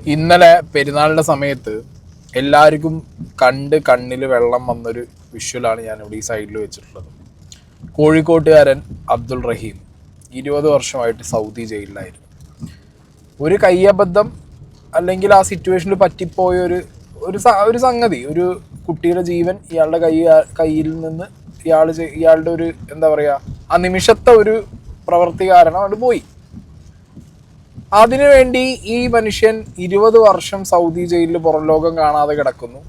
ഇന്നലെ പെരുന്നാളിൻ്റെ സമയത്ത് എല്ലാവർക്കും കണ്ണിൽ വെള്ളം വന്നൊരു വിഷ്വലാണ് ഞാനിവിടെ ഈ സൈഡിൽ വെച്ചിട്ടുള്ളത്. കോഴിക്കോട്ടുകാരൻ അബ്ദുൾ റഹീം 20 വർഷമായിട്ട് സൗദി ജയിലിലായിരുന്നു. ഒരു കയ്യബദ്ധം അല്ലെങ്കിൽ ആ സിറ്റുവേഷനിൽ പറ്റിപ്പോയ ഒരു സംഗതി, ഒരു കുട്ടിയുടെ ജീവൻ ഇയാളുടെ കയ്യിൽ നിന്ന് ഇയാളുടെ ഒരു എന്താ പറയുക, ആ നിമിഷത്തെ ഒരു പ്രവൃത്തി കാരണം അത് പോയി. അതിനുവേണ്ടി ഈ മനുഷ്യൻ 20 വർഷം സൗദി ജയിലിൽ പുറം ലോകം കാണാതെ കിടക്കുന്നു.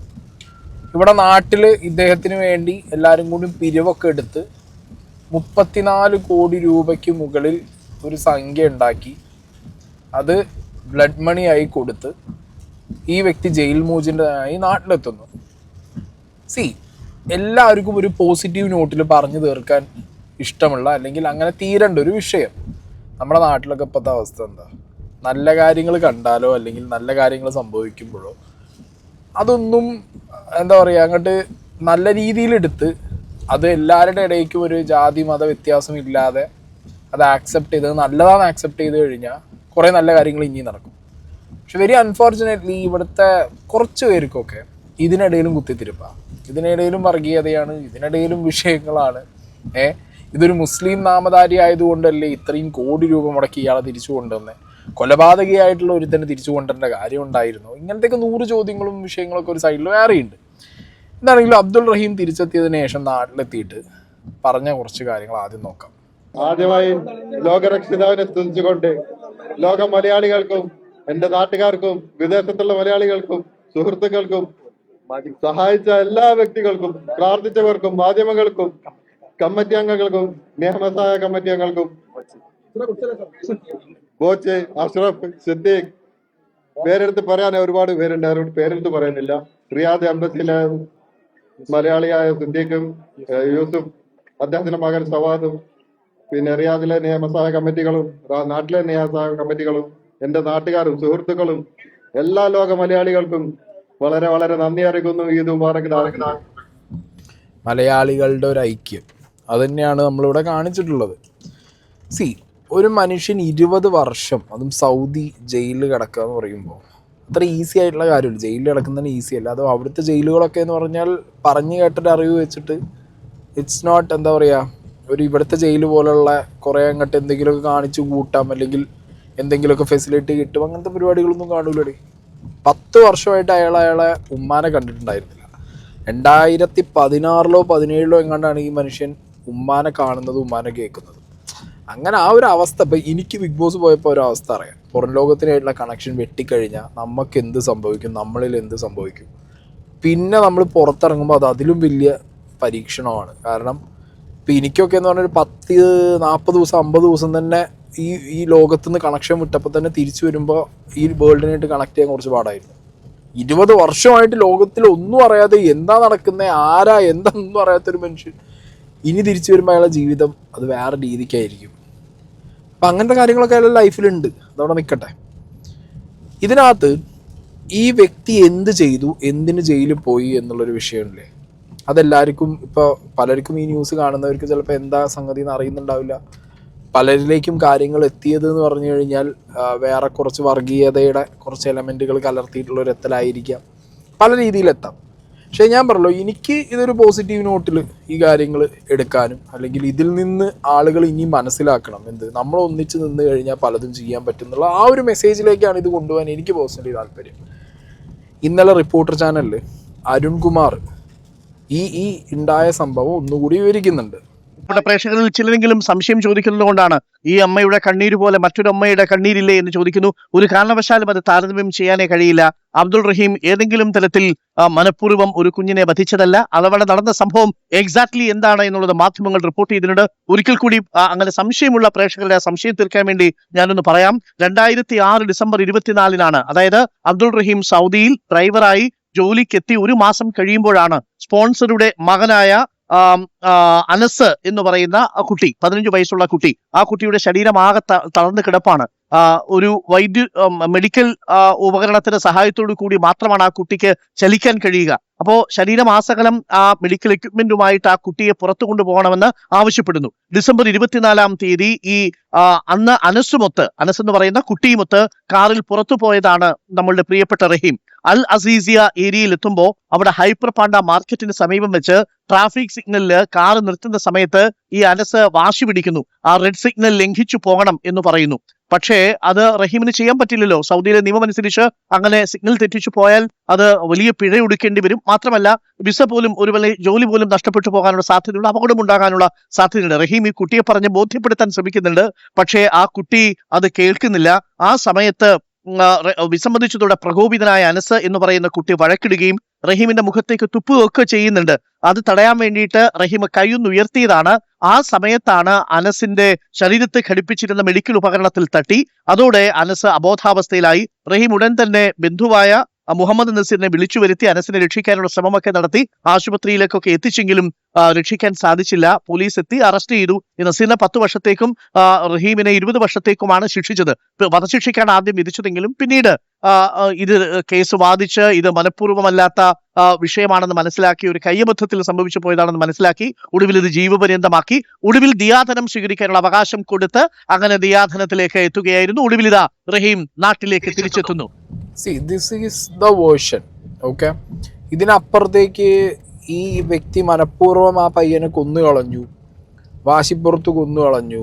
ഇവിടെ നാട്ടിൽ ഇദ്ദേഹത്തിന് വേണ്ടി എല്ലാവരും കൂടി പിരിവൊക്കെ എടുത്ത് 34 കോടി രൂപയ്ക്ക് മുകളിൽ ഒരു സംഖ്യ ഉണ്ടാക്കി അത് ബ്ലഡ് മണി ആയി കൊടുത്ത് ഈ വ്യക്തി ജയിൽ മോചിതനായി നാട്ടിലെത്തുന്നു. എല്ലാവർക്കും ഒരു പോസിറ്റീവ് നോട്ടിൽ പറഞ്ഞു തീർക്കാൻ ഇഷ്ടമുള്ള അല്ലെങ്കിൽ അങ്ങനെ തീരേണ്ട ഒരു വിഷയം. നമ്മുടെ നാട്ടിലൊക്കെ ഇപ്പോഴത്തെ അവസ്ഥ എന്താ? നല്ല കാര്യങ്ങൾ കണ്ടാലോ അല്ലെങ്കിൽ നല്ല കാര്യങ്ങൾ സംഭവിക്കുമ്പോഴോ അതൊന്നും എന്താ പറയുക, അങ്ങോട്ട് നല്ല രീതിയിലെടുത്ത് അത് എല്ലാവരുടെ ഇടയ്ക്കും ഒരു ജാതി മത വ്യത്യാസം ഇല്ലാതെ അത് ആക്സെപ്റ്റ് ചെയ്ത് നല്ലതാണ് ആക്സെപ്റ്റ് ചെയ്ത് കഴിഞ്ഞാൽ കുറേ നല്ല കാര്യങ്ങൾ ഇനിയും നടക്കും. പക്ഷെ വെരി അൺഫോർച്ചുനേറ്റ്ലി ഇവിടുത്തെ കുറച്ച് പേർക്കൊക്കെ ഇതിനിടയിലും കുത്തിത്തിരിപ്പാണ്, ഇതിനിടയിലും വർഗീയതയാണ്, ഇതിനിടയിലും വിഷയങ്ങളാണ്. ഇതൊരു മുസ്ലിം നാമധാരി ആയതുകൊണ്ടല്ലേ ഇത്രയും കോടി രൂപ മുടക്കി ഇയാളെ തിരിച്ചു കൊണ്ടുവന്നത്? കൊലപാതകയായിട്ടുള്ള ഒരുത്തന്നെ തിരിച്ചു കൊണ്ടുവരേണ്ട കാര്യം ഉണ്ടായിരുന്നു? ഇങ്ങനത്തെയൊക്കെ 100 ചോദ്യങ്ങളും വിഷയങ്ങളൊക്കെ ഒരു സൈഡിൽ വേറെയുണ്ട്. എന്താണെങ്കിലും അബ്ദുൾ റഹീം തിരിച്ചെത്തിയതിനു ശേഷം നാട്ടിലെത്തിയിട്ട് പറഞ്ഞ കുറച്ച് കാര്യങ്ങൾ ആദ്യം നോക്കാം. ആദ്യമായി ലോകരക്ഷിതാവിനെ സ്തുതിച്ചുകൊണ്ട് ലോക മലയാളികൾക്കും എന്റെ നാട്ടുകാർക്കും വിദേശത്തുള്ള മലയാളികൾക്കും സുഹൃത്തുക്കൾക്കും സഹായിച്ച എല്ലാ വ്യക്തികൾക്കും പ്രാർത്ഥിച്ചവർക്കും മാധ്യമങ്ങൾക്കും കമ്മിറ്റി അംഗങ്ങൾക്കും നിയമസഹായ കമ്മിറ്റി അംഗങ്ങൾക്കും കോച്ച് അഷ്റഫ് സിദ്ദീഖ്, പേരെടുത്ത് പറയാൻ ഒരുപാട് പേരുണ്ട്, അവരോട് പേരെടുത്ത് പറയുന്നില്ല. റിയാദ് എംബസിയിലെ മലയാളിയായ സിദ്ദീഖും യൂസുഫ്, അദ്ദേഹത്തിന്റെ മകൻ സവാദും, പിന്നെ റിയാദിലെ നിയമസഹായ കമ്മിറ്റികളും നാട്ടിലെ നിയമസഹായ കമ്മിറ്റികളും എന്റെ നാട്ടുകാരും സുഹൃത്തുക്കളും എല്ലാ ലോക മലയാളികൾക്കും വളരെ വളരെ നന്ദി അറിയിക്കുന്നു. ഈദ് മുബാറക്. മലയാളികളുടെ ഒരു ഐക്യം അത് തന്നെയാണ് നമ്മളിവിടെ കാണിച്ചിട്ടുള്ളത്. ഒരു മനുഷ്യൻ 20 വർഷം അതും സൗദി ജയിലിൽ കിടക്കുക എന്ന് പറയുമ്പോൾ അത്ര ഈസി ആയിട്ടുള്ള കാര്യമില്ല. ജയിലിൽ കിടക്കുന്നതിന് ഈസി അല്ല. അത് അവിടുത്തെ ജയിലുകളൊക്കെ എന്ന് പറഞ്ഞാൽ പറഞ്ഞു കേട്ടൊരു അറിവ് വെച്ചിട്ട് ഇറ്റ്സ് നോട്ട് എന്താ പറയുക, ഒരു ഇവിടുത്തെ ജയിൽ പോലുള്ള കുറേ അങ്ങോട്ട് എന്തെങ്കിലുമൊക്കെ കാണിച്ചു കൂട്ടാം അല്ലെങ്കിൽ എന്തെങ്കിലുമൊക്കെ ഫെസിലിറ്റി കിട്ടും, അങ്ങനത്തെ പരിപാടികളൊന്നും കാണൂലേ. 10 വർഷമായിട്ട് അയാളെ ഉമ്മാനെ കണ്ടിട്ടുണ്ടായിരുന്നില്ല. 2016-ലോ 2017-ലോ എങ്ങാണ്ടാണ് ഈ മനുഷ്യൻ ഉമ്മാനെ കാണുന്നത്, ഉമ്മാനെ കേൾക്കുന്നത്. അങ്ങനെ ആ ഒരു അവസ്ഥ ഇപ്പം എനിക്ക് ബിഗ് ബോസ് പോയപ്പോൾ ഒരു അവസ്ഥ അറിയാം. പുറം ലോകത്തിനായിട്ടുള്ള കണക്ഷൻ വെട്ടിക്കഴിഞ്ഞാൽ നമുക്ക് എന്ത് സംഭവിക്കും, നമ്മളിൽ എന്ത് സംഭവിക്കും. പിന്നെ നമ്മൾ പുറത്തിറങ്ങുമ്പോൾ അത് അതിലും വലിയ പരീക്ഷണമാണ്. കാരണം ഇപ്പം എനിക്കൊക്കെ എന്ന് പറഞ്ഞാൽ ഒരു 10-40 ദിവസം 50 ദിവസം തന്നെ ഈ ലോകത്തുനിന്ന് കണക്ഷൻ വിട്ടപ്പോൾ തന്നെ തിരിച്ചു വരുമ്പോൾ ഈ വേൾഡിനായിട്ട് കണക്ട് ചെയ്യാൻ കുറച്ച് പാടായിരുന്നു. 20 വർഷമായിട്ട് ലോകത്തിൽ ഒന്നും അറിയാതെ എന്താ നടക്കുന്നത്, ആരാ എന്താണെന്നും അറിയാത്തൊരു മനുഷ്യൻ ഇനി തിരിച്ചു വരുമ്പോൾ അയാളുടെ ജീവിതം അത് വേറെ രീതിക്കായിരിക്കും. അപ്പം അങ്ങനത്തെ കാര്യങ്ങളൊക്കെ അയാളുടെ ലൈഫിലുണ്ട്, അതവിടെ നിൽക്കട്ടെ. ഇതിനകത്ത് ഈ വ്യക്തി എന്ത് ചെയ്തു, എന്തിന് ജയിലിൽ പോയി എന്നുള്ളൊരു വിഷയമില്ലേ, അതെല്ലാവർക്കും ഇപ്പോൾ പലർക്കും ഈ ന്യൂസ് കാണുന്നവർക്ക് ചിലപ്പോൾ എന്താ സംഗതി എന്ന് അറിയുന്നുണ്ടാവില്ല. പലരിലേക്കും കാര്യങ്ങൾ എത്തിയത് എന്ന് പറഞ്ഞു കഴിഞ്ഞാൽ വേറെ കുറച്ച് വർഗീയതയുടെ കുറച്ച് എലമെൻറ്റുകൾ കലർത്തിയിട്ടുള്ള ഒരു എത്തലായിരിക്കാം, പല രീതിയിലെത്താം. പക്ഷേ ഞാൻ പറഞ്ഞല്ലോ, എനിക്ക് ഇതൊരു പോസിറ്റീവ് നോട്ടിൽ ഈ കാര്യങ്ങൾ എടുക്കാനും അല്ലെങ്കിൽ ഇതിൽ നിന്ന് ആളുകൾ ഇനി മനസ്സിലാക്കണം എന്ത് നമ്മൾ ഒന്നിച്ച് നിന്ന് കഴിഞ്ഞാൽ പലതും ചെയ്യാൻ പറ്റുന്നുള്ള ആ ഒരു മെസ്സേജിലേക്കാണ് ഇത് കൊണ്ടുപോകാൻ എനിക്ക് പേഴ്സണലി താല്പര്യം. ഇന്നലെ റിപ്പോർട്ടർ ചാനലിൽ അരുൺകുമാർ ഈ ഉണ്ടായ സംഭവം ഒന്നുകൂടി വിവരിക്കുന്നുണ്ട്. ഇവിടെ പ്രേക്ഷകരിൽ ചിലരെങ്കിലും സംശയം ചോദിക്കുന്നതുകൊണ്ടാണ് ഈ അമ്മയുടെ കണ്ണീര് പോലെ മറ്റൊരു അമ്മയുടെ കണ്ണീരില്ലേ എന്ന് ചോദിക്കുന്നു. ഒരു കാരണവശാലും അത് താരതമ്യം ചെയ്യാനേ കഴിയില്ല. അബ്ദുൾ റഹീം ഏതെങ്കിലും തരത്തിൽ മനഃപൂർവ്വം ഒരു കുഞ്ഞിനെ വധിച്ചതല്ല. അതവിടെ നടന്ന സംഭവം എക്സാക്ട്ലി എന്താണ് എന്നുള്ളത് മാധ്യമങ്ങൾ റിപ്പോർട്ട് ചെയ്തിട്ടുണ്ട്. ഒരിക്കൽ കൂടി അങ്ങനെ സംശയമുള്ള പ്രേക്ഷകരുടെ സംശയം തീർക്കാൻ വേണ്ടി ഞാനൊന്ന് പറയാം. 2006 ഡിസംബർ 24-നാണ്, അതായത് അബ്ദുൾ റഹീം സൗദിയിൽ ഡ്രൈവറായി ജോലിക്കെത്തി 1 മാസം കഴിയുമ്പോഴാണ് സ്പോൺസറുടെ മകനായ അനസ് എന്ന് പറയുന്ന കുട്ടി, 15 വയസ്സുള്ള കുട്ടി, ആ കുട്ടിയുടെ ശരീരം ആകെ തളർന്ന് കിടപ്പാണ്. ഒരു മെഡിക്കൽ ഉപകരണത്തിന്റെ സഹായത്തോടു കൂടി മാത്രമാണ് ആ കുട്ടിക്ക് ചലിക്കാൻ കഴിയുക. അപ്പോ ശരീരമാസകലം ആ മെഡിക്കൽ എക്യുപ്മെന്റുമായിട്ട് ആ കുട്ടിയെ പുറത്തു കൊണ്ടുപോകണമെന്ന് ആവശ്യപ്പെടുന്നു. ഡിസംബർ 24 തീയതി ഈ അന്ന് അനസ് എന്ന് പറയുന്ന കുട്ടിയുമൊത്ത് കാറിൽ പുറത്തു പോയതാണ് നമ്മളുടെ പ്രിയപ്പെട്ട റഹീം. അൽ അസീസിയ ഏരിയയിൽ എത്തുമ്പോൾ അവിടെ ഹൈപ്പർ പാണ്ട മാർക്കറ്റിന് സമീപം വെച്ച് ട്രാഫിക് സിഗ്നലില് കാർ നിർത്തുന്ന സമയത്ത് ഈ അനസ് വാശി പിടിക്കുന്നു, ആ റെഡ് സിഗ്നൽ ലംഘിച്ചു പോകണം എന്ന് പറയുന്നു. പക്ഷേ അത് റഹീമിന് ചെയ്യാൻ പറ്റില്ലല്ലോ. സൗദിയിലെ നിയമം അനുസരിച്ച് അങ്ങനെ സിഗ്നൽ തെറ്റിച്ചു പോയാൽ അത് വലിയ പിഴ ഒടുക്കേണ്ടി വരും. മാത്രമല്ല വിസ പോലും ജോലി പോലും നഷ്ടപ്പെട്ടു പോകാനുള്ള സാധ്യതയുണ്ട്, അപകടം ഉണ്ടാകാനുള്ള സാധ്യതയുണ്ട്. റഹീം ഈ കുട്ടിയെ പറഞ്ഞ് ബോധ്യപ്പെടുത്താൻ ശ്രമിക്കുന്നുണ്ട്, പക്ഷേ ആ കുട്ടി അത് കേൾക്കുന്നില്ല. ആ സമയത്ത് വിസമ്മതിച്ചതോടെ പ്രകോപിതനായ അനസ് എന്ന് പറയുന്ന കുട്ടി വഴക്കിടുകയും റഹീമിന്റെ മുഖത്തേക്ക് തുപ്പുകയൊക്കെ ചെയ്യുന്നുണ്ട്. അത് തടയാൻ വേണ്ടിയിട്ട് റഹീം കൈയൊന്നുയർത്തിയതാണ്. ആ സമയത്താണ് അനസിന്റെ ശരീരത്തെ ഘടിപ്പിച്ചിരുന്ന മെഡിക്കൽ ഉപകരണത്തിൽ തട്ടി. അതോടെ അനസ് അബോധാവസ്ഥയിലായി. റഹീം ഉടൻ തന്നെ ബന്ധുവായ മുഹമ്മദ് നസീറിനെ വിളിച്ചു വരുത്തി അനസിനെ രക്ഷിക്കാനുള്ള ശ്രമമൊക്കെ നടത്തി. ആശുപത്രിയിലേക്കൊക്കെ എത്തിച്ചെങ്കിലും രക്ഷിക്കാൻ സാധിച്ചില്ല. പോലീസ് എത്തി അറസ്റ്റ് ചെയ്തു. നസീറിനെ 10 വർഷത്തേക്കും റഹീമിനെ 20 വർഷത്തേക്കുമാണ് ശിക്ഷിച്ചത്. വധശിക്ഷയ്ക്കാണ് ആദ്യം വിധിച്ചതെങ്കിലും പിന്നീട് ഇത് കേസ് വാദിച്ച് ഇത് മനഃപൂർവ്വമല്ലാത്ത വിഷയമാണെന്ന് മനസ്സിലാക്കി, ഒരു കയ്യബദ്ധത്തിൽ സംഭവിച്ചു പോയതാണെന്ന് മനസ്സിലാക്കി. ഒടുവിൽ ഇത് ജീവപര്യന്തമാക്കി. ഒടുവിൽ ദിയാധനം സ്വീകരിക്കാനുള്ള അവകാശം കൊടുത്ത് അങ്ങനെ ദിയാധനത്തിലേക്ക് എത്തുകയായിരുന്നു. ഒടുവിൽ ഇതാ റഹീം നാട്ടിലേക്ക് തിരിച്ചെത്തുന്നു. This is the version. Okay, ഇതിനപ്പുറത്തേക്ക് ഈ വ്യക്തി മനഃപൂർവ്വം ആ പയ്യനെ കൊന്നുകളഞ്ഞു, വാശിപ്പുറത്ത് കൊന്നുകളഞ്ഞു.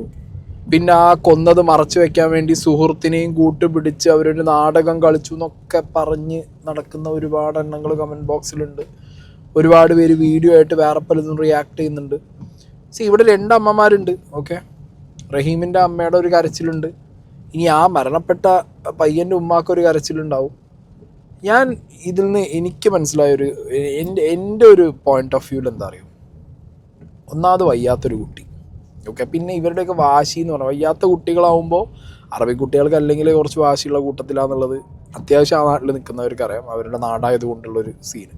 പിന്നെ ആ കൊന്നത് മറച്ചു വെക്കാൻ വേണ്ടി സുഹൃത്തിനെയും കൂട്ടുപിടിച്ച് അവരൊരു നാടകം കളിച്ചു എന്നൊക്കെ പറഞ്ഞ് നടക്കുന്ന ഒരുപാട് എണ്ണങ്ങൾ കമൻറ്റ് ബോക്സിലുണ്ട്. ഒരുപാട് പേര് വീഡിയോ ആയിട്ട് വേറെ പലതും റിയാക്ട് ചെയ്യുന്നുണ്ട്. ഇവിടെ 2 അമ്മമാരുണ്ട്. ഓക്കെ, റഹീമിൻ്റെ അമ്മയുടെ ഒരു കരച്ചിലുണ്ട്, ഇനി ആ മരണപ്പെട്ട പയ്യൻ്റെ ഉമ്മാക്കൊരു കരച്ചിലുണ്ടാവും. ഞാൻ ഇതിൽ നിന്ന് എനിക്ക് മനസ്സിലായൊരു എൻ്റെ ഒരു പോയിന്റ് ഓഫ് വ്യൂവിൽ എന്താ അറിയും, ഒന്നാമത് വയ്യാത്തൊരു കുട്ടി. ഓക്കെ, പിന്നെ ഇവരുടെയൊക്കെ വാശി എന്ന് പറഞ്ഞാൽ വയ്യാത്ത കുട്ടികളാവുമ്പോൾ അറബി കുട്ടികൾക്ക് അല്ലെങ്കിൽ കുറച്ച് വാശിയുള്ള കൂട്ടത്തിലാന്നുള്ളത് അത്യാവശ്യം ആ നാട്ടിൽ നിൽക്കുന്നവർക്ക് അറിയാം, അവരുടെ നാടായത് കൊണ്ടുള്ളൊരു സീന്.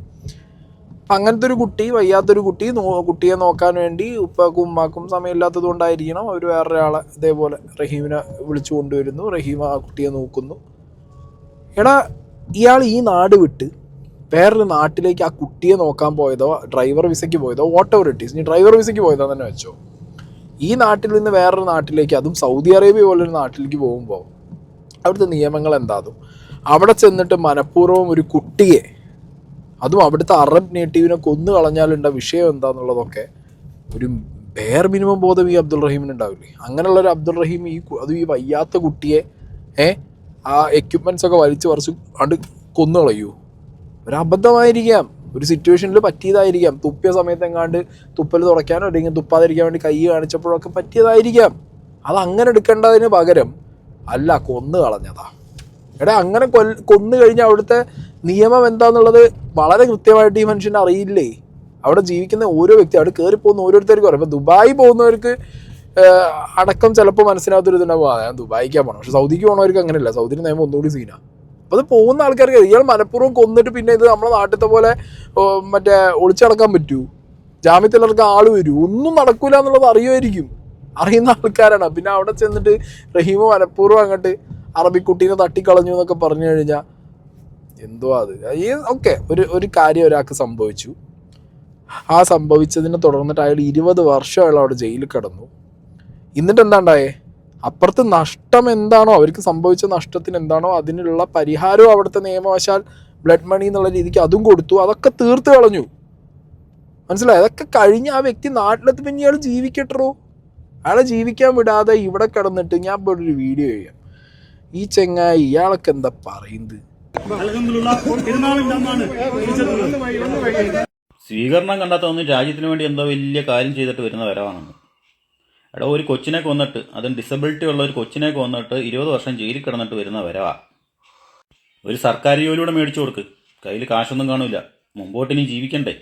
അപ്പം അങ്ങനത്തെ ഒരു കുട്ടി, വയ്യാത്തൊരു കുട്ടി, കുട്ടിയെ നോക്കാൻ വേണ്ടി ഉപ്പാക്കും ഉമ്മാക്കും സമയമില്ലാത്തത് കൊണ്ടായിരിക്കണം അവർ വേറൊരാളെ ഇതേപോലെ റഹീമിനെ വിളിച്ചു കൊണ്ടുവരുന്നു. റഹീം ആ കുട്ടിയെ നോക്കുന്നു. എടാ, ഇയാൾ ഈ നാട് വിട്ട് വേറൊരു നാട്ടിലേക്ക് ആ കുട്ടിയെ നോക്കാൻ പോയതോ ഡ്രൈവർ വിസയ്ക്ക് പോയതോ വാട്ട് എവർ ഇറ്റ് ഈസ്, ഇനി ഡ്രൈവർ വിസയ്ക്ക് പോയതോ തന്നെ വെച്ചോ, ഈ നാട്ടിൽ നിന്ന് വേറൊരു നാട്ടിലേക്ക്, അതും സൗദി അറേബ്യ പോലൊരു നാട്ടിലേക്ക് പോകുമ്പോൾ അവിടുത്തെ നിയമങ്ങൾ എന്താതും, അവിടെ ചെന്നിട്ട് മനഃപൂർവ്വം ഒരു കുട്ടിയെ, അതും അവിടുത്തെ അറബ് നേറ്റീവിനെ കൊന്നു കളഞ്ഞാലുണ്ട വിഷയം എന്താണെന്നുള്ളതൊക്കെ ഒരു ബെയർ മിനിമം ബോധം ഈ അബ്ദുൾ റഹീമിന് ഉണ്ടാവില്ലേ? അങ്ങനെയുള്ളൊരു അബ്ദുൾ റഹീം അതും ഈ വയ്യാത്ത കുട്ടിയെ ആ എക്യുപ്മെൻറ്റ്സ് ഒക്കെ വലിച്ചു പറിച്ച് അണ്ട് കൊന്നു കളയൂ? ഒരു അബദ്ധമായിരിക്കാം, ഒരു സിറ്റുവേഷനിൽ പറ്റിയതായിരിക്കാം, തുപ്പിയ സമയത്ത് എങ്ങാണ്ട് തുപ്പൽ തുടയ്ക്കാനോ അല്ലെങ്കിൽ തുപ്പാതിരിക്കാൻ വേണ്ടി കൈ കാണിച്ചപ്പോഴൊക്കെ പറ്റിയതായിരിക്കാം. അത് അങ്ങനെ എടുക്കേണ്ടതിന് പകരം അല്ല, കൊന്നു കളഞ്ഞതാ. എടാ, അങ്ങനെ കൊന്നു കഴിഞ്ഞാൽ അവിടുത്തെ നിയമം എന്താണെന്നുള്ളത് വളരെ കൃത്യമായിട്ട് ഈ മനുഷ്യനെ അറിയില്ലേ? അവിടെ ജീവിക്കുന്ന ഓരോ വ്യക്തി, അവിടെ കയറിപ്പോകുന്ന ഓരോരുത്തർക്കും അറിയാം. ഇപ്പോൾ ദുബായി പോകുന്നവർക്ക് അടക്കം ചിലപ്പോൾ മനസ്സിനകത്തൊരു ഇതുണ്ടാവും, ഞാൻ ദുബായിക്കാൻ പോകണം. പക്ഷെ സൗദിക്ക് പോകണവർക്ക് അങ്ങനെയല്ല, സൗദിയുടെ നിയമം ഒന്നുകൂടി സീനാണ്. അപ്പോൾ അത് പോകുന്ന ആൾക്കാർക്ക് ഇയാൾ മനഃപൂർവ്വം കൊന്നിട്ട് പിന്നെ ഇത് നമ്മളെ നാട്ടിലത്തെ പോലെ മറ്റേ ഒളിച്ചടക്കാൻ പറ്റൂ? ജാമ്യത്തിലർക്ക് ആൾ വരൂ? ഒന്നും നടക്കൂല എന്നുള്ളത് അറിയുമായിരിക്കും, അറിയുന്ന ആൾക്കാരാണ്. പിന്നെ അവിടെ ചെന്നിട്ട് റഹീം മനഃപൂർവ്വം അങ്ങോട്ട് അറബിക്കുട്ടീനെ തട്ടിക്കളഞ്ഞു എന്നൊക്കെ പറഞ്ഞു കഴിഞ്ഞാൽ എന്തോ അത്. ഓക്കെ, ഒരു കാര്യം ഒരാൾക്ക് സംഭവിച്ചു, ആ സംഭവിച്ചതിനെ തുടർന്നിട്ട് അയാൾ 20 വർഷം അയാൾ അവിടെ ജയിലിൽ കിടന്നു. എന്നിട്ട് എന്താണ്ടായേ? അപ്പുറത്ത് നഷ്ടം എന്താണോ, അവർക്ക് സംഭവിച്ച നഷ്ടത്തിന് എന്താണോ അതിനുള്ള പരിഹാരവും അവിടുത്തെ നിയമവശാൽ ബ്ലഡ് മണി എന്നുള്ള രീതിക്ക് അതും കൊടുത്തു. അതൊക്കെ തീർത്ത് കളഞ്ഞു. മനസ്സിലായി? അതൊക്കെ കഴിഞ്ഞ് ആ വ്യക്തി നാട്ടിലെത്തി പിന്നെ ഇയാൾ ജീവിക്കട്ടോ. അയാളെ ജീവിക്കാൻ വിടാതെ ഇവിടെ കിടന്നിട്ട് ഞാൻ ഇപ്പോൾ ഒരു വീഡിയോ ചെയ്യാം. ഈ ചെങ്ങായി ഇയാളൊക്കെ എന്താ പറയുന്നത്? സ്വീകരണം കണ്ടാൽ തോന്നുന്നു രാജ്യത്തിന് വേണ്ടി എന്തോ വലിയ കാര്യം ചെയ്തിട്ട് വരുന്ന വരവാണെന്ന്. എടാ, ഒരു കൊച്ചിനെ കൊന്നിട്ട്, അതും ഡിസബിലിറ്റി ഉള്ള ഒരു കൊച്ചിനെ കൊന്നിട്ട് 20 വർഷം ജയിലിൽ കിടന്നിട്ട് വരുന്ന വരവാ. ഒരു സർക്കാർ ജോലിയൂടെ മേടിച്ചു കൊടുക്ക്, കയ്യിൽ കാശൊന്നും കാണൂല, മുമ്പോട്ട് ഇനി ജീവിക്കണ്ടേ?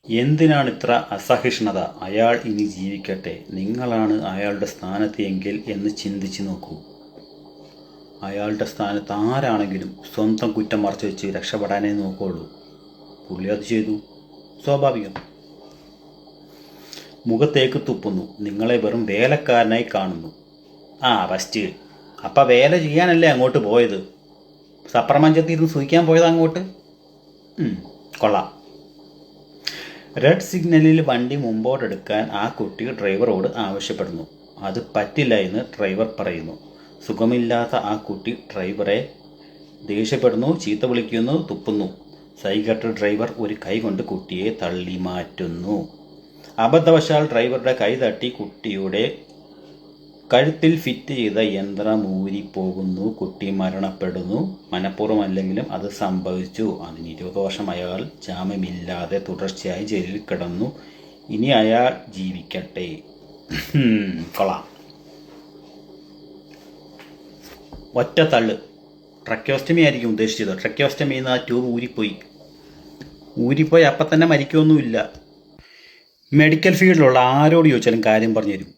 എന്തിനാണ് ഇത്ര അസഹിഷ്ണുത? അയാൾ ഇനി ജീവിക്കട്ടെ, നിങ്ങളാണ് അയാളുടെ സ്ഥാനത്ത് എങ്കിൽ എന്ന് ചിന്തിച്ച് നോക്കൂ. അയാളുടെ സ്ഥാനത്ത് ആരാണെങ്കിലും സ്വന്തം കുറ്റം മറച്ചു വെച്ച് രക്ഷപ്പെടാനേ നോക്കുള്ളൂ. പുള്ളി അത് ചെയ്തു, സ്വാഭാവികം. മുഖത്തേക്ക് തുപ്പുന്നു, നിങ്ങളെ വെറും വേലക്കാരനായി കാണുന്നു. ഫസ്റ്റ് അപ്പം വേല ചെയ്യാനല്ലേ അങ്ങോട്ട് പോയത്? സപ്രമഞ്ചത്തിൽ ഇരുന്ന് സൂഹിക്കാൻ പോയത് അങ്ങോട്ട്? കൊള്ളാം. റെഡ് സിഗ്നലിൽ വണ്ടി മുമ്പോട്ടെടുക്കാൻ ആ കുട്ടി ഡ്രൈവറോട് ആവശ്യപ്പെടുന്നു. അത് പറ്റില്ല എന്ന് ഡ്രൈവർ പറയുന്നു. സുഖമില്ലാത്ത ആ കുട്ടി ഡ്രൈവറെ ദേഷ്യപ്പെടുന്നു, ചീത്ത വിളിക്കുന്നു, തുപ്പുന്നു. സൈകെട്ട ഡ്രൈവർ ഒരു കൈ കൊണ്ട് കുട്ടിയെ തള്ളി മാറ്റുന്നു. അബദ്ധവശാൽ ഡ്രൈവറുടെ കൈ തട്ടി കുട്ടിയുടെ കഴുത്തിൽ ഫിറ്റ് ചെയ്ത യന്ത്രം ഊരിപ്പോകുന്നു. കുട്ടി മരണപ്പെടുന്നു. മനഃപൂർവ്വമല്ലെങ്കിലും അത് സംഭവിച്ചു. അതിന് 20 വർഷം അയാൾ ജാമ്യമില്ലാതെ തുടർച്ചയായി ജയിലിൽ കിടന്നു. ഇനി അയാൾ ജീവിക്കട്ടെ. കൊള്ളാം. ഒറ്റ തള്ള്. ട്രക്യോസ്റ്റമി ആയിരിക്കും ഉദ്ദേശിച്ചത്. ട്രക്യോസ്റ്റമി എന്ന് ആ ട്യൂബ് ഊരിപ്പോയി അപ്പം തന്നെ മരിക്കുമൊന്നുമില്ല. മെഡിക്കൽ ഫീൽഡിലുള്ള ആരോട് ചോദിച്ചാലും കാര്യം പറഞ്ഞു തരും.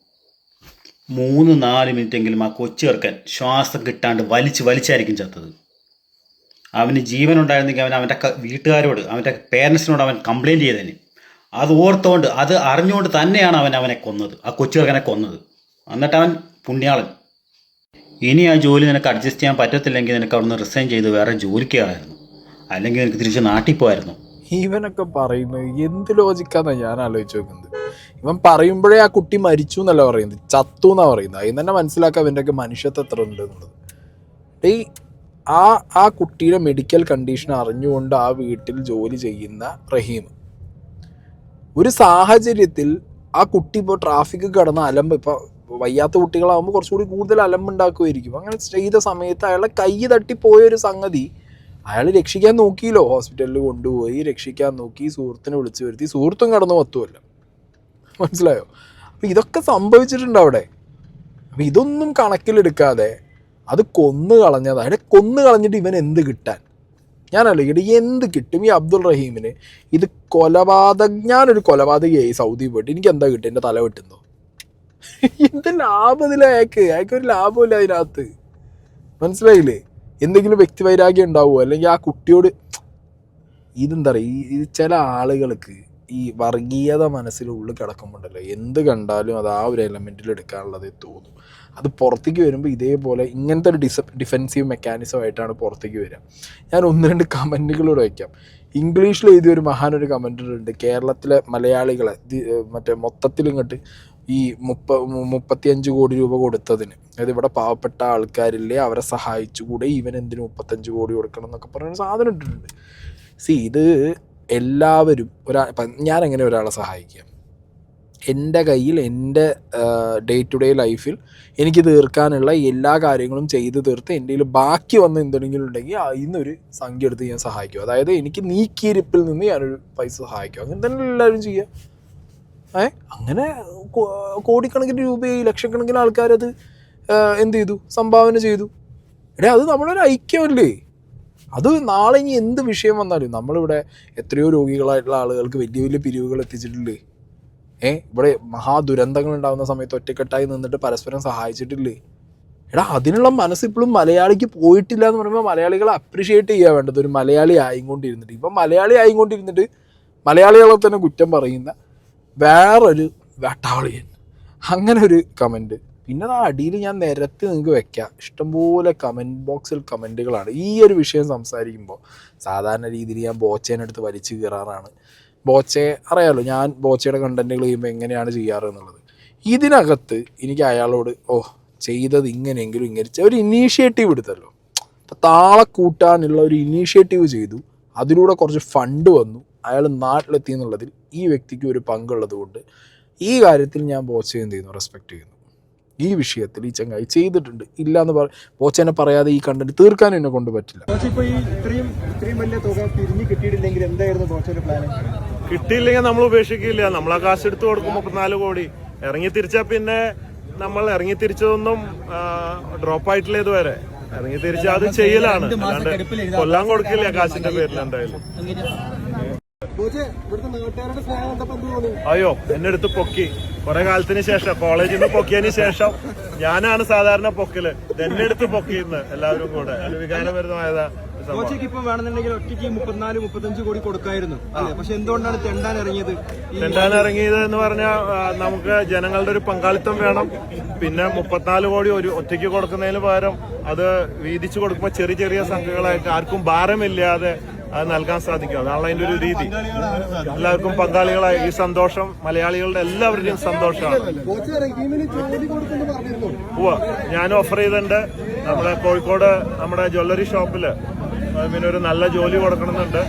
3-4 മിനിറ്റെങ്കിലും ആ കൊച്ചു ചേർക്കാൻ ശ്വാസം കിട്ടാണ്ട് വലിച്ചായിരിക്കും ചത്തത്. അവന് ജീവനുണ്ടായിരുന്നെങ്കിൽ അവൻ്റെ വീട്ടുകാരോട്, അവൻ്റെ പേരൻസിനോട് അവൻ കംപ്ലയിൻറ്റ് ചെയ്തേനെ. അത് ഓർത്തുകൊണ്ട്, അത് അറിഞ്ഞുകൊണ്ട് തന്നെയാണ് അവനെ കൊന്നത്, ആ കൊച്ചു ചേർക്കനെ കൊന്നത്. എന്നിട്ട് അവൻ പുണ്യാളൻ. ഇനി ആ ജോലി നിനക്ക് അഡ്ജസ്റ്റ് ചെയ്യാൻ പറ്റത്തില്ലെങ്കിൽ നിനക്ക് അവിടുന്ന് റിസൈൻ ചെയ്ത് വേറെ ജോലിക്ക് കയറായിരുന്നു. അല്ലെങ്കിൽ നിനക്ക് തിരിച്ച് നാട്ടിൽ പോയായിരുന്നു. ഇവനൊക്കെ പറയുന്നത് എന്ത് ലോജിക്കാന്നാണ് ഞാൻ ആലോചിച്ച് നോക്കുന്നത്. ഇവൻ പറയുമ്പോഴേ ആ കുട്ടി മരിച്ചു എന്നല്ല പറയുന്നത്, ചത്തു എന്നാണ് പറയുന്നത്. അതിന് തന്നെ മനസ്സിലാക്കാൻ അവൻ്റെയൊക്കെ മനുഷ്യത്വം എത്ര ഉണ്ട് എന്നുള്ളത്. ആ കുട്ടിയുടെ മെഡിക്കൽ കണ്ടീഷൻ അറിഞ്ഞുകൊണ്ട് ആ വീട്ടിൽ ജോലി ചെയ്യുന്ന റഹീം, ഒരു സാഹചര്യത്തിൽ ആ കുട്ടി ഇപ്പോൾ ട്രാഫിക് കടന്ന അലമ്പ്, ഇപ്പോൾ വയ്യാത്ത കുട്ടികളാകുമ്പോൾ കുറച്ചുകൂടി കൂടുതൽ അലമ്പുണ്ടാക്കുമായിരിക്കും. അങ്ങനെ ചെയ്ത സമയത്ത് അയാളെ കൈ തട്ടിപ്പോയൊരു സംഗതി അയാൾ രക്ഷിക്കാൻ നോക്കിയല്ലോ. ഹോസ്പിറ്റലിൽ കൊണ്ടുപോയി രക്ഷിക്കാൻ നോക്കി, സുഹൃത്തിനെ വിളിച്ചു വരുത്തി, സുഹൃത്തും കടന്നു പത്തുമല്ല. മനസ്സിലായോ? അപ്പം ഇതൊക്കെ സംഭവിച്ചിട്ടുണ്ട് അവിടെ. അപ്പം ഇതൊന്നും കണക്കിലെടുക്കാതെ അത് കൊന്നു കളഞ്ഞത്. അവിടെ കൊന്നു കളഞ്ഞിട്ട് ഇവൻ എന്ത് കിട്ടാൻ? ഞാനല്ലേ എന്ത് കിട്ടും ഈ അബ്ദുൾ റഹീമിന്? ഇത് ഞാനൊരു കൊലപാതകയായി സൗദി പോയിട്ട് എനിക്ക് എന്താ കിട്ടും? എൻ്റെ തല വെട്ടുന്നോ? എന്ത് ലാഭത്തില്ല അയാൾക്കൊരു ലാഭമില്ല അതിനകത്ത്. മനസ്സിലായില്ലേ? എന്തെങ്കിലും വ്യക്തിവൈരാഗ്യം ഉണ്ടാവുമോ? അല്ലെങ്കിൽ ആ കുട്ടിയോട് ഇതെന്താ പറയുക, ഈ ചില ആളുകൾക്ക് ഈ വർഗീയത മനസ്സിലുള്ളിൽ കിടക്കുമ്പോണ്ടല്ലോ, എന്ത് കണ്ടാലും അത് ആ ഒരു എലമെൻറ്റിൽ എടുക്കാനുള്ളതേ തോന്നും. അത് പുറത്തേക്ക് വരുമ്പോൾ ഇതേപോലെ ഇങ്ങനത്തെ ഒരു ഡിഫെൻസീവ് മെക്കാനിസം ആയിട്ടാണ് പുറത്തേക്ക് വരിക. ഞാൻ 1-2 കമൻറ്റുകളോട് വയ്ക്കാം. ഇംഗ്ലീഷിൽ എഴുതിയൊരു മഹാനൊരു കമൻറ്റുണ്ട്. കേരളത്തിലെ മലയാളികളെ മറ്റേ മൊത്തത്തിൽ ഇങ്ങോട്ട് ഈ 35 കോടി രൂപ കൊടുത്തതിന്, അതായത് ഇവിടെ പാവപ്പെട്ട ആൾക്കാരില്ലേ അവരെ സഹായിച്ചുകൂടെ, ഇവൻ എന്തിന് 35 കോടി കൊടുക്കണം എന്നൊക്കെ പറയുന്ന സാധനം ഇട്ടിട്ടുണ്ട്. ഇത് എല്ലാവരും ഞാൻ എങ്ങനെ ഒരാളെ സഹായിക്കാം? എൻ്റെ കയ്യിൽ എൻ്റെ ഡേ ടു ഡേ ലൈഫിൽ എനിക്ക് തീർക്കാനുള്ള എല്ലാ കാര്യങ്ങളും ചെയ്ത് തീർത്ത് എൻ്റെ കയ്യിൽ ബാക്കി വന്ന എന്തെങ്കിലും ഉണ്ടെങ്കിൽ ഇന്നൊരു സംഖ്യ എടുത്ത് ഞാൻ സഹായിക്കും. അതായത് എനിക്ക് നീക്കിയിരിപ്പിൽ നിന്ന് ഞാനൊരു പൈസ സഹായിക്കും. അങ്ങനെ തന്നെ എല്ലാവരും ചെയ്യുക. അങ്ങനെ കോടിക്കണക്കിന് രൂപയായി, ലക്ഷക്കണക്കിന് ആൾക്കാരത് എന്ത് ചെയ്തു? സംഭാവന ചെയ്തു. അത് നമ്മളൊരു ഐക്യമല്ലേ? അത് നാളെ ഇനി എന്ത് വിഷയം വന്നാലും, നമ്മളിവിടെ എത്രയോ രോഗികളായിട്ടുള്ള ആളുകൾക്ക് വലിയ വലിയ പിരിവുകൾ എത്തിച്ചിട്ടില്ലേ? ഇവിടെ മഹാദുരന്തങ്ങൾ ഉണ്ടാകുന്ന സമയത്ത് ഒറ്റക്കെട്ടായി നിന്നിട്ട് പരസ്പരം സഹായിച്ചിട്ടില്ലേ? അതിനുള്ള മനസ്സിപ്പോഴും മലയാളിക്ക് പോയിട്ടില്ല എന്ന് പറയുമ്പോൾ മലയാളികളെ അപ്രിഷിയേറ്റ് ചെയ്യുക വേണ്ടത്. ഒരു മലയാളി ആയിക്കൊണ്ടിരുന്നിട്ട്, ഇപ്പം മലയാളി ആയിക്കൊണ്ടിരുന്നിട്ട് മലയാളികളെ തന്നെ കുറ്റം പറയുന്ന വേറൊരു വേട്ടാവളിയൻ. അങ്ങനെ ഒരു കമൻറ്റ്. പിന്നെ ആ അടിയിൽ ഞാൻ നിരത്തി നിങ്ങൾക്ക് വെക്കാം. ഇഷ്ടംപോലെ കമൻറ്റ് ബോക്സിൽ കമൻറ്റുകളാണ്. ഈ ഒരു വിഷയം സംസാരിക്കുമ്പോൾ സാധാരണ രീതിയിൽ ഞാൻ ബോച്ചേനെടുത്ത് വലിച്ചു കയറാറാണ്. ബോച്ചയെ അറിയാമല്ലോ, ഞാൻ ബോച്ചയുടെ കണ്ടൻറ്റുകൾ ചെയ്യുമ്പോൾ എങ്ങനെയാണ് ചെയ്യാറ് എന്നുള്ളത്. ഇതിനകത്ത് എനിക്ക് അയാളോട് ചെയ്തത് ഇങ്ങനെയെങ്കിലും ഇങ്ങനെ ഒരു ഇനീഷ്യേറ്റീവ് എടുത്തല്ലോ. അപ്പോൾ താളെ കൂട്ടാനുള്ള ഒരു ഇനീഷ്യേറ്റീവ് ചെയ്തു. അതിലൂടെ കുറച്ച് ഫണ്ട് വന്നു. അയാൾ നാട്ടിലെത്തി എന്നുള്ളതിൽ ഈ വ്യക്തിക്ക് ഒരു പങ്കുള്ളത് കൊണ്ട് ഈ കാര്യത്തിൽ ഞാൻ ബോച്ചയെ എന്ത് ചെയ്യുന്നു? റെസ്പെക്റ്റ് ചെയ്യുന്നു. ഈ വിഷയത്തിൽ ഈ ചങ്ങായി ചെയ്തിട്ടുണ്ട്. ഇല്ല എന്ന് ബോച്ചനെ പറയാതെ ഈ കണ്ടന്റ് തീർക്കാൻ എന്നെ കൊണ്ട് പറ്റില്ല. കിട്ടിയില്ലെങ്കിൽ നമ്മൾ ഉപേക്ഷിക്കില്ല. നമ്മൾ ആ കാശ് എടുത്ത് കൊടുക്കുമ്പോൾ 4 കോടി ഇറങ്ങി തിരിച്ചാൽ പിന്നെ നമ്മൾ ഇറങ്ങി തിരിച്ചതൊന്നും ഡ്രോപ്പ് ആയിട്ടില്ല. ഇതുവരെ ഇറങ്ങി തിരിച്ചാൽ അത് ചെയ്യലാണ്, അല്ലാണ്ട് കൊല്ലാൻ കൊടുക്കില്ല കാശിന്റെ പേരിൽ. എന്തായാലും അയ്യോ, എന്നെ എടുത്ത് പൊക്കി കുറെ കാലത്തിന് ശേഷം, കോളേജിൽ നിന്ന് പൊക്കിയതിന് ശേഷം ഞാനാണ് സാധാരണ പൊക്കല്. എന്നെ എടുത്ത് പൊക്കിന്ന് എല്ലാവരും കൂടെ. അത് വികാരപരിതമായതാ. സംഭവം. ഇപ്പം വേണമെന്നുണ്ടെങ്കിൽ ഒറ്റയ്ക്ക് 34-35 കോടി കൊടുക്കായിരുന്നു അല്ലേ? പക്ഷെ എന്തുകൊണ്ടാണ് തെണ്ടാൻ ഇറങ്ങിയത്? തെണ്ടാനിറങ്ങിയത് എന്ന് പറഞ്ഞാൽ നമുക്ക് ജനങ്ങളുടെ ഒരു പങ്കാളിത്തം വേണം. പിന്നെ 34 കോടി ഒരു ഒറ്റയ്ക്ക് കൊടുക്കുന്നതിന് പകരം അത് വീതിച്ചു കൊടുക്കുമ്പോൾ ചെറിയ ചെറിയ സംഖ്യകളായിട്ട് ആർക്കും ഭാരമില്ലാതെ അത് നൽകാൻ സാധിക്കും. അതാണല്ലോ അതിന്റെ ഒരു രീതി. എല്ലാവർക്കും പങ്കാളികളായി ഈ സന്തോഷം മലയാളികളുടെ എല്ലാവരുടെയും സന്തോഷമാണ്. ഞാൻ ഓഫർ ചെയ്തിട്ടുണ്ട്. നമ്മുടെ കോഴിക്കോട് നമ്മുടെ ജ്വല്ലറി ഷോപ്പില് പിന്നെ ഒരു നല്ല ജോലി കൊടുക്കണമെന്നുണ്ട്.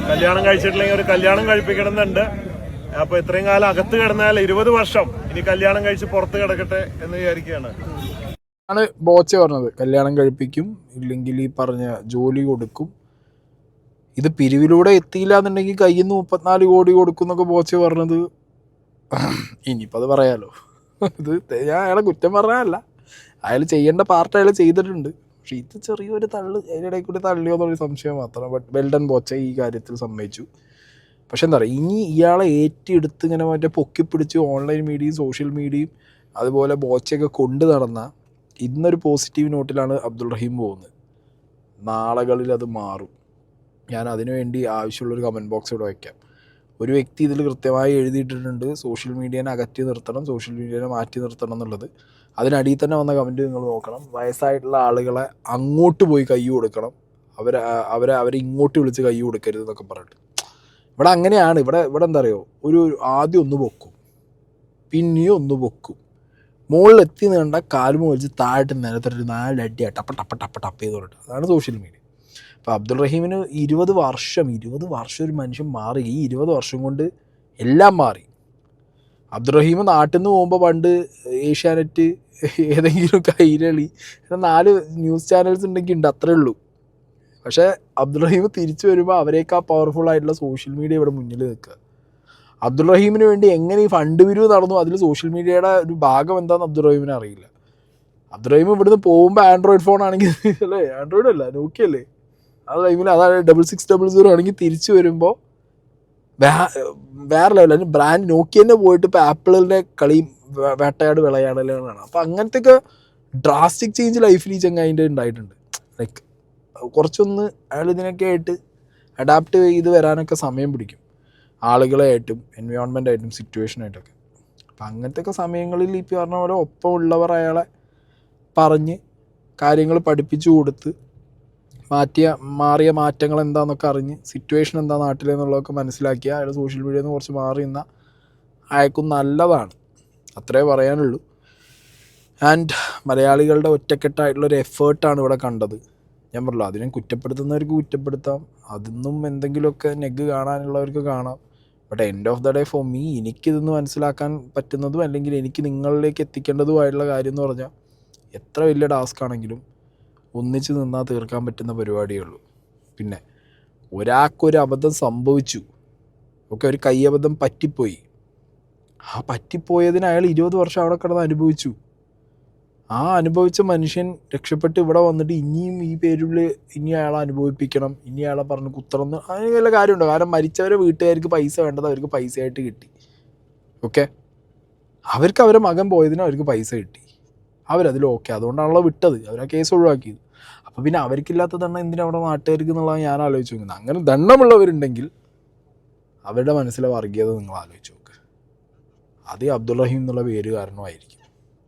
കല്യാണം കഴിച്ചിട്ടില്ലെങ്കിൽ ഒരു കല്യാണം കഴിപ്പിക്കണമെന്നുണ്ട്. അപ്പൊ ഇത്രയും കാലം അകത്ത് കിടന്നാൽ 20 വർഷം ഇനി കല്യാണം കഴിച്ച് പുറത്ത് കിടക്കട്ടെ എന്ന് വിചാരിക്കുകയാണ്. ആണ് ബോച്ച പറഞ്ഞത്. കല്യാണം കഴിപ്പിക്കും, ഇല്ലെങ്കിൽ ഈ പറഞ്ഞ ജോലി കൊടുക്കും. ഇത് പിരിവിലൂടെ എത്തിയില്ല എന്നുണ്ടെങ്കിൽ കയ്യിൽ നിന്ന് 34 കോടി കൊടുക്കും എന്നൊക്കെ ബോച്ച പറഞ്ഞത്. ഇനിയിപ്പോൾ അത് പറയാലോ. ഇത് ഞാൻ അയാളെ കുറ്റം പറഞ്ഞതല്ല, അയാൾ ചെയ്യേണ്ട പാർട്ട് അയാൾ ചെയ്തിട്ടുണ്ട്. പക്ഷെ ഇത് ചെറിയൊരു തള്ളു അതിനിടയിൽ കൂടി തള്ളിയോ എന്നൊരു സംശയം മാത്രം. ബട്ട് വെൽഡൺ ബോച്ച ഈ കാര്യത്തിൽ സമ്മതിച്ചു. പക്ഷെ എന്താ പറയുക, ഇനി ഇയാളെ ഏറ്റെടുത്ത് ഇങ്ങനെ മറ്റേ പൊക്കിപ്പിടിച്ച് ഓൺലൈൻ മീഡിയയും സോഷ്യൽ മീഡിയയും അതുപോലെ ബോച്ചയൊക്കെ കൊണ്ടു നടന്ന ഇന്നൊരു പോസിറ്റീവ് നോട്ടിലാണ് അബ്ദുൾ റഹീം പോകുന്നത്. നാളുകളിൽ അത് മാറും. ഞാൻ അതിനുവേണ്ടി ആവശ്യമുള്ളൊരു കമൻറ്റ് ബോക്സ് ഇവിടെ വയ്ക്കാം. ഒരു വ്യക്തി ഇതിൽ കൃത്യമായി എഴുതിയിട്ടിട്ടുണ്ട്, സോഷ്യൽ മീഡിയനെ അകറ്റി നിർത്തണം, സോഷ്യൽ മീഡിയനെ മാറ്റി നിർത്തണം എന്നുള്ളത്. അതിനടിയിൽ തന്നെ വന്ന കമൻറ്റ് നിങ്ങൾ നോക്കണം. വയസ്സായിട്ടുള്ള ആളുകളെ അങ്ങോട്ട് പോയി കൈ കൊടുക്കണം, അവരെ ഇങ്ങോട്ട് വിളിച്ച് കൈ കൊടുക്കരുത് എന്നൊക്കെ പറഞ്ഞിട്ട്. ഇവിടെ അങ്ങനെയാണ്. ഇവിടെ എന്താ പറയുക, ഒരു ആദ്യം ഒന്ന് പൊക്കും, പിന്നെയും ഒന്ന് പൊക്കും, മുകളിലെത്തി നീണ്ട കാലുമ വലിച്ച് താഴെ നിലത്തൊരു 4 അടി ടപ്പ ടപ്പ ടപ്പ ടപ്പ് ചെയ്ത് പറഞ്ഞിട്ട്. അതാണ് സോഷ്യൽ മീഡിയ. അപ്പോൾ അബ്ദുൾ റഹീമിന് 20 വർഷം ഒരു മനുഷ്യൻ മാറി. ഈ 20 വർഷം കൊണ്ട് എല്ലാം മാറി. അബ്ദുൾ റഹീം നാട്ടിൽ നിന്ന് പോകുമ്പോൾ പണ്ട് ഏഷ്യാനെറ്റ്, ഏതെങ്കിലും കൈരളി, 4 ന്യൂസ് ചാനൽസ് ഉണ്ടെങ്കിൽ ഉണ്ട്, അത്രേ ഉള്ളൂ. പക്ഷേ അബ്ദുൾ റഹീം തിരിച്ചു വരുമ്പോൾ അവരേക്കാൾ പവർഫുൾ ആയിട്ടുള്ള സോഷ്യൽ മീഡിയ ഇവിടെ മുന്നിൽ നിൽക്കുക. അബ്ദുൾ റഹീമിന് വേണ്ടി എങ്ങനെ ഈ ഫണ്ട് പിരിവ് നടന്നു, അതിൽ സോഷ്യൽ മീഡിയയുടെ ഒരു ഭാഗം എന്താണെന്ന് അബ്ദുൾ റഹീമിന് അറിയില്ല. അബ്ദുൾ റഹീം ഇവിടുന്ന് പോകുമ്പോൾ ആൻഡ്രോയിഡ് ഫോൺ ആണെങ്കിൽ അല്ലേ, ആൻഡ്രോയിഡ് അല്ല നോക്കിയല്ലേ ആ ടൈമിൽ, അതാണ് 6600 ആണെങ്കിൽ തിരിച്ചു വരുമ്പോൾ വേറെ ലെവൽ. അതിന് ബ്രാൻഡ് നോക്കിയന്നെ പോയിട്ട് ഇപ്പോൾ ആപ്പിളിൻ്റെ കളിയും വേട്ടയാട് വിളയാടലാണ്. അപ്പോൾ അങ്ങനത്തെയൊക്കെ ഡ്രാസ്റ്റിക് ചേഞ്ച് ലൈഫിൽ ഈ ചങ്ങായിൻ്റെ ഉണ്ടായിട്ടുണ്ട്. ലൈക്ക് കുറച്ചൊന്ന് അയാൾ ഇതിനൊക്കെ ആയിട്ട് അഡാപ്റ്റ് ചെയ്ത് വരാനൊക്കെ സമയം പിടിക്കും, ആളുകളായിട്ടും എൻവയോൺമെൻറ്റായിട്ടും സിറ്റുവേഷനായിട്ടൊക്കെ. അപ്പം അങ്ങനത്തെയൊക്കെ സമയങ്ങളിൽ ഈ പറഞ്ഞ പോലെ ഒപ്പം ഉള്ളവർ അയാളെ പറഞ്ഞ് കാര്യങ്ങൾ പഠിപ്പിച്ചു കൊടുത്ത് മാറിയ മാറ്റങ്ങൾ എന്താണെന്നൊക്കെ അറിഞ്ഞ് സിറ്റുവേഷൻ എന്താ നാട്ടിലെന്നുള്ളതൊക്കെ മനസ്സിലാക്കിയ അയാൾ സോഷ്യൽ മീഡിയയിൽ നിന്ന് കുറച്ച് മാറി നിന്നാൽ അയാൾക്കും നല്ലതാണ്. അത്രേ പറയാനുള്ളൂ. ആൻഡ് മലയാളികളുടെ ഒറ്റക്കെട്ടായിട്ടുള്ളൊരു എഫേർട്ടാണ് ഇവിടെ കണ്ടത്. ഞാൻ പറഞ്ഞല്ലോ, അതിനെ കുറ്റപ്പെടുത്തുന്നവർക്ക് കുറ്റപ്പെടുത്താം, അതൊന്നും എന്തെങ്കിലുമൊക്കെ നെഗ് കാണാനുള്ളവർക്ക് കാണാം. But end of the day for me, എനിക്കിതൊന്ന് മനസ്സിലാക്കാൻ പറ്റുന്നതും അല്ലെങ്കിൽ എനിക്ക് നിങ്ങളിലേക്ക് എത്തിക്കേണ്ടതുമായിട്ടുള്ള കാര്യം എന്ന് പറഞ്ഞാൽ എത്ര വലിയ ടാസ്ക് ആണെങ്കിലും ഒന്നിച്ച് നിന്നാൽ തീർക്കാൻ പറ്റുന്ന പരിപാടിയേ ഉള്ളൂ. പിന്നെ ഒരാൾക്കൊരു അബദ്ധം സംഭവിച്ചു, ഒക്കെ ഒരു കൈയബദ്ധം പറ്റിപ്പോയി, ആ പറ്റിപ്പോയതിന് അയാൾ 20 വർഷം അവിടെ കിടന്ന് അനുഭവിച്ചു. ആ അനുഭവിച്ച മനുഷ്യൻ രക്ഷപ്പെട്ട് ഇവിടെ വന്നിട്ട് ഇനിയും ഈ പേരിൽ ഇനി അയാളെ അനുഭവിപ്പിക്കണം, ഇനി അയാളെ പറഞ്ഞ് കുത്തണം എന്ന് അതിന് വല്ല കാര്യമുണ്ടോ? കാരണം മരിച്ചവരെ വീട്ടുകാർക്ക് പൈസ വേണ്ടത് അവർക്ക് പൈസയായിട്ട് കിട്ടി. ഓക്കെ, അവർക്ക് അവരെ മകൻ പോയതിന് അവർക്ക് പൈസ കിട്ടി, അവരതിൽ ഓക്കെ, അതുകൊണ്ടാണല്ലോ വിട്ടത്, അവരാ കേസ് ഒഴിവാക്കിയത്. അപ്പോൾ പിന്നെ അവർക്കില്ലാത്ത ദണ്ണം എന്തിനാ അവിടെ നാട്ടുകാർക്ക് എന്നുള്ളത് ഞാൻ ആലോചിച്ച് നോക്കുന്നത്. അങ്ങനെ ദണ്ണമുള്ളവരുണ്ടെങ്കിൽ അവരുടെ മനസ്സിലെ വർഗീയത നിങ്ങൾ ആലോചിച്ച് നോക്ക്. അത് അബ്ദുൾ റഹീം എന്നുള്ള പേര് കാരണമായിരിക്കും.